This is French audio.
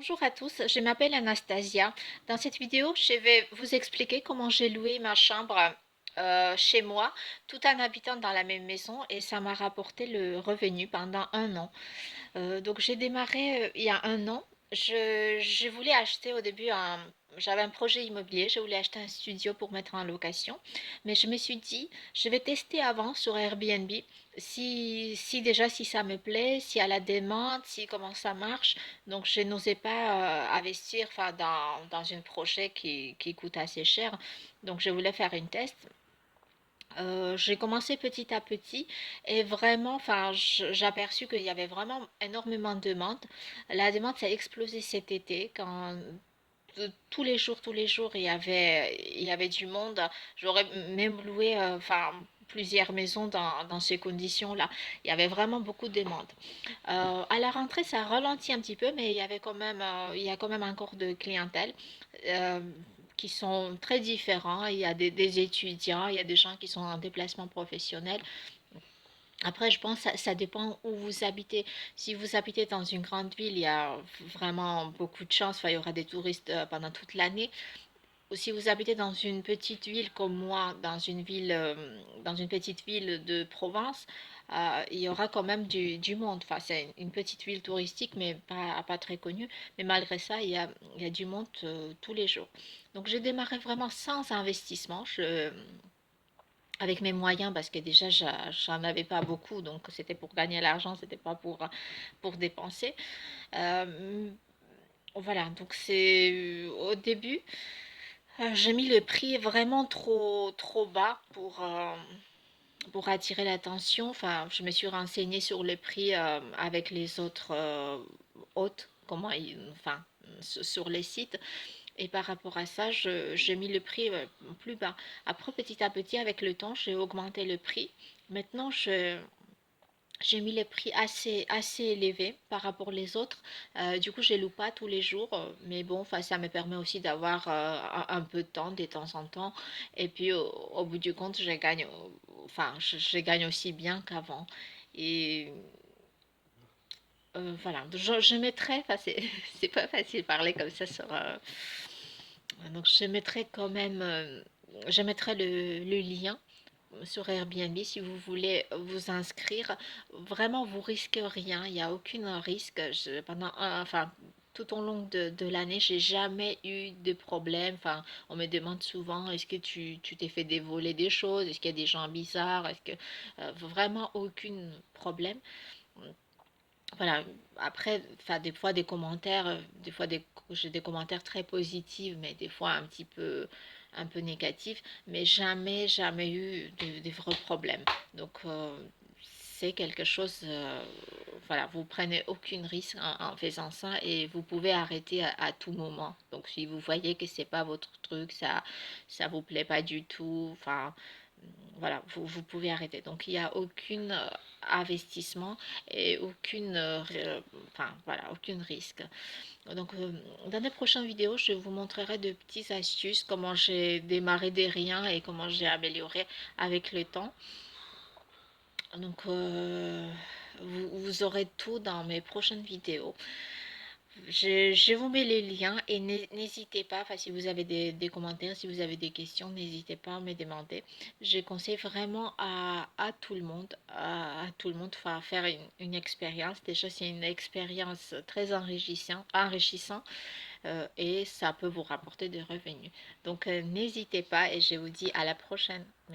Bonjour à tous, je m'appelle Anastasia. Dans cette vidéo, je vais vous expliquer comment j'ai loué ma chambre chez moi tout en habitant dans la même maison et ça m'a rapporté le revenu pendant un an. Donc j'ai démarré il y a un an. Je voulais acheter au début j'avais un projet immobilier, je voulais acheter un studio pour mettre en location, mais je me suis dit, je vais tester avant sur Airbnb si déjà si ça me plaît, si à la demande, si comment ça marche. Donc je n'osais pas investir enfin, dans un projet qui coûte assez cher. Donc je voulais faire une test. J'ai commencé petit à petit et vraiment, enfin, j'ai aperçu qu'il y avait vraiment énormément de demande. La demande s'est explosée cet été quand tous les jours, il y avait du monde. J'aurais même loué, enfin, plusieurs maisons dans ces conditions-là. Il y avait vraiment beaucoup de demandes. À la rentrée, ça ralentit un petit peu, mais il y a quand même encore de clientèle. euh, qui sont très différents. Il y a des étudiants, il y a des gens qui sont en déplacement professionnel. Après, je pense que ça dépend où vous habitez. Si vous habitez dans une grande ville, il y a vraiment beaucoup de chance. Enfin, il y aura des touristes pendant toute l'année. Ou si vous habitez dans une petite ville comme moi, dans une petite ville de province, il y aura quand même du monde. Enfin, c'est une petite ville touristique, mais pas très connue. Mais malgré ça, il y a du monde tous les jours. Donc, j'ai démarré vraiment sans investissement. Avec mes moyens, parce que déjà, j'en avais pas beaucoup. Donc, c'était pour gagner l'argent, c'était pas pour dépenser. Euh, voilà, donc c'est au début. J'ai mis le prix vraiment trop bas pour attirer l'attention. Enfin, je me suis renseignée sur le prix avec les autres hôtes, enfin, sur les sites. Et par rapport à ça, j'ai mis le prix plus bas. Après, petit à petit, avec le temps, j'ai augmenté le prix. Maintenant, j'ai mis les prix assez élevés par rapport aux autres. Du coup, je ne loue pas tous les jours, mais bon, enfin, ça me permet aussi d'avoir un peu de temps de temps en temps. Et puis, au bout du compte, je gagne aussi bien qu'avant. Et voilà, je mettrai, enfin, c'est pas facile de parler comme ça sur. Donc, je mettrai quand même, je mettrai le lien sur Airbnb si vous voulez vous inscrire. Vraiment, vous risquez rien. Il n'y a aucun risque. Enfin, tout au long de l'année, j'ai jamais eu de problème. Enfin, on me demande souvent, est-ce que tu t'es fait dévoler des choses? Est-ce qu'il y a des gens bizarres? Vraiment aucun problème. Voilà. Après, enfin, des fois des commentaires, j'ai des commentaires très positifs, mais des fois un peu négatifs, mais jamais eu de vrais problèmes. Donc, c'est quelque chose, voilà, vous prenez aucun risque en faisant ça et vous pouvez arrêter à tout moment. Donc, si vous voyez que c'est pas votre truc, ça vous plaît pas du tout, enfin, voilà, vous pouvez arrêter. Donc, il n'y a aucun investissement et enfin, voilà, aucun risque. Donc, dans les prochaines vidéos, je vous montrerai de petites astuces, comment j'ai démarré des riens et comment j'ai amélioré avec le temps. Donc, vous aurez tout dans mes prochaines vidéos. Je vous mets les liens et n'hésitez pas, enfin, si vous avez des commentaires, si vous avez des questions, n'hésitez pas à me demander. Je conseille vraiment à tout le monde, à tout le monde, enfin, faire une expérience. Déjà, c'est une expérience très enrichissante et ça peut vous rapporter des revenus. Donc, n'hésitez pas et je vous dis à la prochaine. Merci.